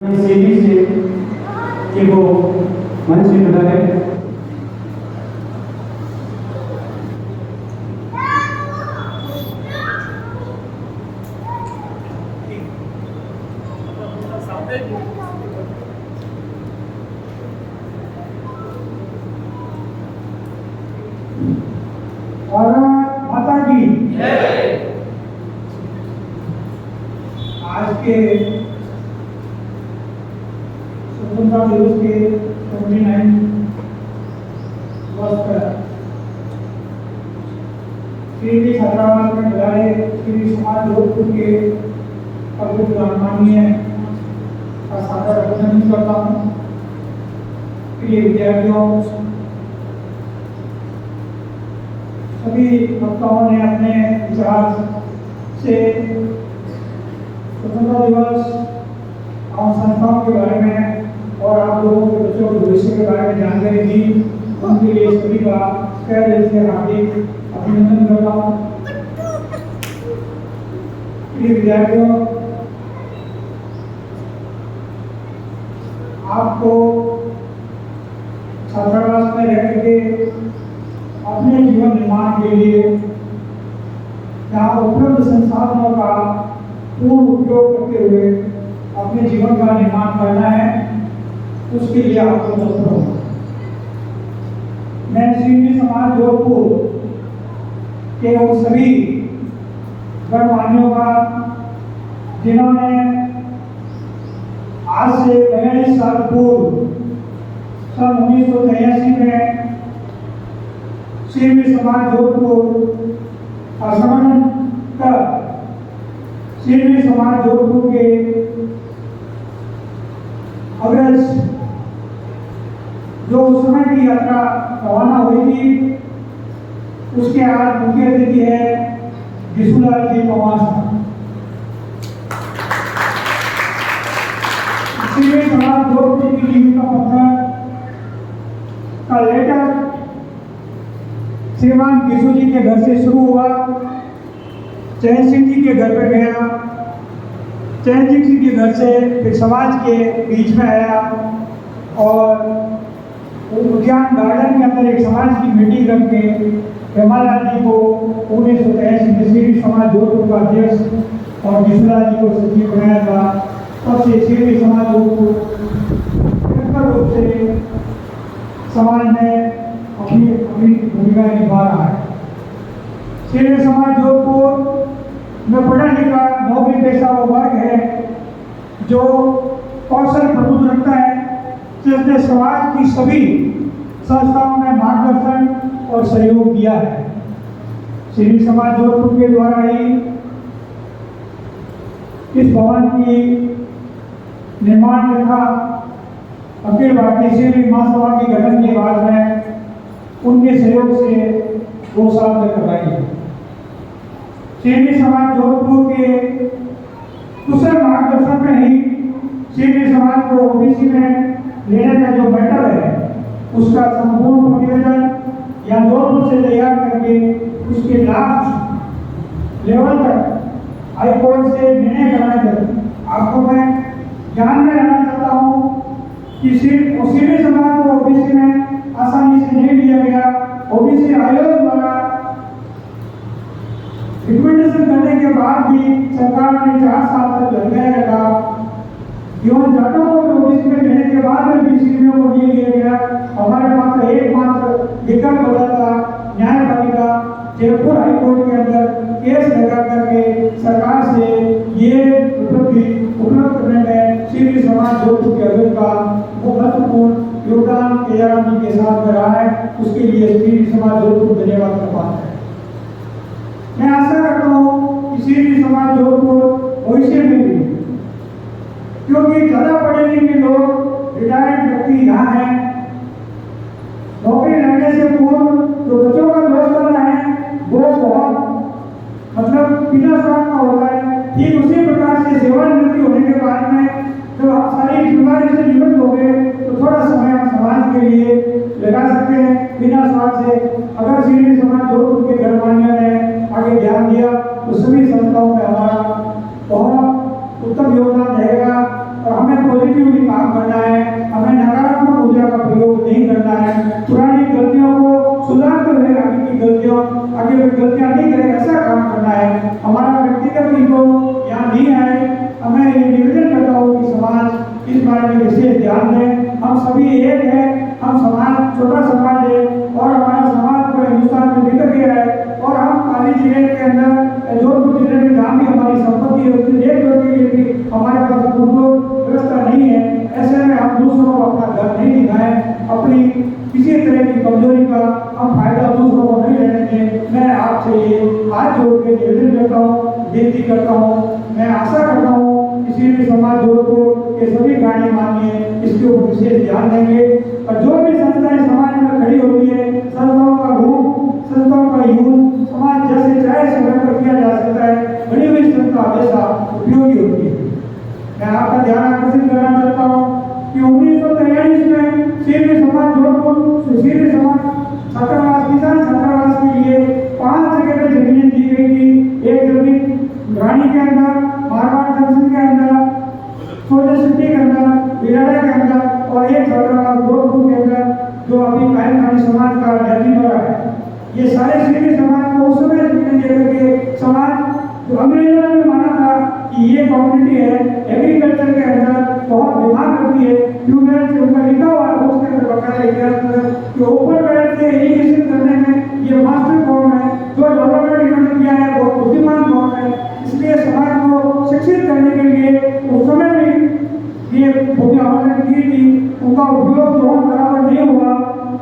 Series से कि वो मंच से जुड़ा है। भारत माता की जय। आज के स्वतंत्रता दिवस के 29 वर्ष पर श्री छात्रावास में बुलाए श्री समाज जोधपुर के पवित्र माननीय का सादर अभिनंदन करता हूँ। प्रिय विद्यार्थियों, सभी वक्ताओं ने अपने विचार से स्वतंत्रता दिवस और संस्थाओं के बारे में और आप लोगों के बच्चों के भविष्य के बारे में जानकारी दी। उनके लिए सभी का तहे दिल से हार्दिक अभिनंदन करता हूँ। प्रिय विद्यार्थियों, आपको छात्रावास में रह करके अपने जीवन निर्माण के लिए यहाँ उपलब्ध संसाधनों का पूर्ण उपयोग करते हुए अपने जीवन का निर्माण करना है, उसके लिए आपको तत्पर होना। मैं श्री समाज जोधपुर के उन सभी गणमान्यों का जिन्होंने आज से 42 साल पूर्व सन 1983 में श्री समाज जोधपुर का समन्वय कर श्री समाज जोधपुर के अग्रज जो उस समय की यात्रा रवाना हुई थी, उसके आज मुख्य अतिथि है घिसुलाल जी पवार साहब। श्री समाज जोधपुर की नींव का पत्थर का लेटर श्रीमान घिसू जी के घर से शुरू हुआ, चैन सिंह जी के घर पे गया, चैन सिंह जी के घर से फिर समाज के बीच में आया और उद्यान गार्डन के अंदर एक समाज की मीटिंग रख के हेमालाल जी को 1983 में श्री समाज जोधपुर का अध्यक्ष और घिसुलाल जी को सचिव बनाया था। तब से श्री समाज जोधपुर निरंतर रूप से समाज में अपनी भूमिका निभा रहा है। श्री समाज जोधपुर में पढ़ा लिखा नौकरी पेशा वो वर्ग है जो कौशल प्रबुद्ध रखता है, जिसने समाज की सभी संस्थाओं में मार्गदर्शन और सहयोग दिया है। श्री समाज जोधपुर के द्वारा ही इस भवन की निर्माण तथा अखिल भारतीय श्री महासभा के गठन के बाद में उनके सहयोग से 2 साल तक करवाई है। श्री समाज जोधपुर के दूसरे मार्गदर्शन में ही श्री समाज को ओबीसी में लेने का जो मैटर है, उसका संपूर्ण प्रतिवेदन या जोधपुर से तैयार करके उसके लास्ट लेवल तक हाई कोर्ट से निर्णय कराने तक आपको मैं ध्यान में रखना चाहता हूँ कि श्री समाज को ओबीसी में आसानी से नहीं लिया गया। ओबीसी आयोग द्वारा रिकमेंडेशन करने के बाद भी सरकार ने 4 साल तक लगाए रखा एवं जाटों को ओबीसी में लेने के बाद में भी सीनियों को नहीं लिया गया। हमारे पास एकमात्र विकल्प बचा था न्यायपालिका जयपुर हाई कोर्ट के अंदर केस लगा करके सरकार से ये उपलब्धि उपलब्ध करने में श्री समाज जोधपुर के अध्यक्ष का वो महत्वपूर्ण योगदान केदाराम जी के साथ में रहा है। उसके लिए श्री समाज जोधपुर धन्यवाद का पात्र है। मैं आशा करता हूँ कि श्री समाज जोधपुर भविष्य में भी, क्योंकि ज़्यादा पढ़े लिखे लोग रिटायर्ड व्यक्ति यहाँ हैं, नौकरी लगने से पूर्व जो बच्चों का व्यवस्था करना है वो बहुत मतलब बिना स्वार्थ का होता है। ठीक उसी प्रकार से सेवानिवृत्ति होने के बाद में जब आप सारी जिम्मेदारी से निवृत्त हो गए तो थोड़ा समय आप समाज के लिए लगा सकते हैं बिना स्वार्थ से। अगर श्री समाज जोधपुर के गणमान्यों ने आगे ध्यान दिया तो सभी संस्थाओं में हमारा बहुत उत्तम योगदान रहेगा और हमें पॉजिटिव पॉजिटिवली काम करना है, हमें नकारात्मक ऊर्जा का प्रयोग नहीं करना है, पुरानी गलतियों को सुधारते हुए आगे की गलतियां नहीं करें, ऐसा काम करना है। हमारा व्यक्तिगत ईगो यहाँ नहीं है। हमें ये निवेदन करता हूँ कि समाज इस बारे में विशेष ध्यान दें। हम सभी एक हैं, हम समाज छोटा समाज है और हमारा समाज पूरे हिंदुस्तान में बिखर गया है और हम पाली जिले के अंदर जोधपुर जिले में जहाँ भी हमारी संपत्ति है उसकी देखभाल के लिए भी हमारे पास पूर्ण व्यवस्था नहीं है। ऐसे में हम दूसरों को अपना घर नहीं दिखाएं, अपनी किसी तरह की कमजोरी का हम फायदा दूसरों को नहीं लेने दें। मैं आपसे ये हाथ जोड़ के निवेदन करता हूँ, बेनती करता हूँ। मैं आशा करता हूँ किसी भी समाज जोधपुर के सभी गाड़ी मानिए इसके ऊपर विशेष ध्यान देंगे और जो भी संस्थाएं समाज में खड़ी होती है, संस्थाओं का रूप, संस्थाओं का यूज समाज जैसे चाहे समय पर किया जा सकता है, बड़ी हुई संस्था हमेशा उपयोगी होती है। मैं आपका ध्यान आकर्षित करना चाहता हूँ कि 1943 में सीधे समाज जोधपुर सीधे समाज छात्रावास किसान छात्रावास के लिए 5 जगह पे जमीनें दी गई थी। एक जमीन रानी के अंदर, मारवाड़ जंक्शन के अंदर, सोजा सिटी के अंदर, बिराड़ा के अंदर और एक छात्रावास जोधपुर के अंदर जो अभी कायम समाज का नेतृत्व है। ये सारे सीधे समाज को उस समय जमीनें दे करके समाज जो अंग्रेजों ने माना था कि ये कम्युनिटी है एग्रीकल्चर के अंदर बहुत दिमाग रखती है, ट्यूबवेल से उनका लिखा हुआ है उसके अंदर बकाया इतिहास कि ऊपर बैठ से इरिगेशन करने में ये मास्टर कौन है, जो डेवलपमेंट इन्होंने किया है वो बुद्धिमान कौन है। इसलिए समाज को शिक्षित करने के लिए उस समय भी ये भूमि आवंटन की थी, उनका उपयोग दोनों बराबर नहीं हुआ,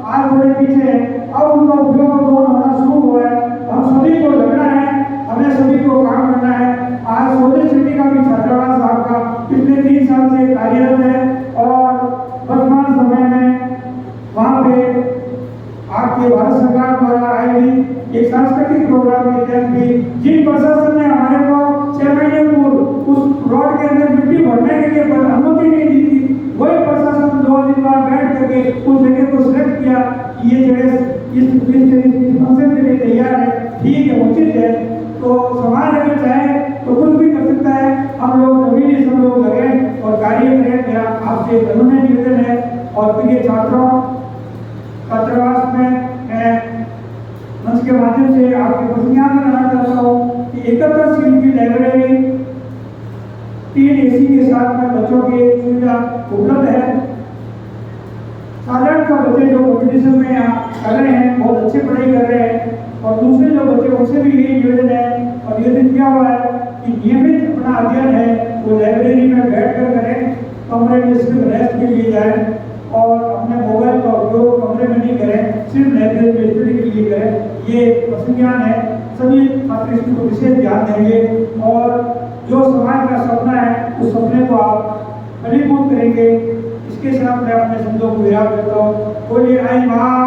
आज थोड़े पीछे है, अब उनका उपयोग दोनों होना शुरू हुआ है। हम सभी को लगना है, हमें सभी को काम करना है। आज सोलर सिटी का भी छात्रावास आपका पिछले 3 साल से कार्यरत है और वर्तमान समय में वहाँ पे आपके भारत सरकार द्वारा आयोजित एक सांस्कृतिक प्रोग्राम के तहत भी जिन प्रशासन ने हमारे को 6 महीने पूर्व उस रोड के अंदर मिट्टी भरने के लिए अनुमति नहीं दी थी, वही प्रशासन 2 दिन बाद बैठ करके उस जगह को सिलेक्ट किया कि ये जगह इस फंक्शन के लिए तैयार है, ठीक है, उचित है। तो समाज अगर चाहे तो कुछ भी कर सकता है। हम लोग नवीन सब लोग लगे और कार्य करें। मेरा आपसे अनूठा निवेदन है और प्रिय छात्रों, छात्रावास में मैं मंच के माध्यम से आपके प्रतिज्ञा कराना चाहता हूँ कि 71 सीट की लाइब्रेरी 3 AC के साथ में बच्चों की सुविधा उपलब्ध है। साधारण का बच्चे जो कॉम्पिटिशन में कर रहे हैं बहुत अच्छी पढ़ाई कर रहे हैं और दूसरे जो बच्चे उनसे भी यही निवेदन है और निवेदन किया हुआ है कि नियमित अपना अध्ययन है वो लाइब्रेरी में बैठ कर करें, कमरे में सिर्फ रेस्ट के लिए जाए और अपने मोबाइल का उपयोग कमरे में नहीं करें, सिर्फ लाइब्रेरी में स्टडी के लिए करें। ये प्रसंज्ञान है, सभी छात्र इसको विशेष ध्यान देंगे और जो समाज का सपना है उस सपने को आप फलीभूत करेंगे। इसके साथ मैं अपने शब्दों को विराम देता हूँ। बोलिए आई माँ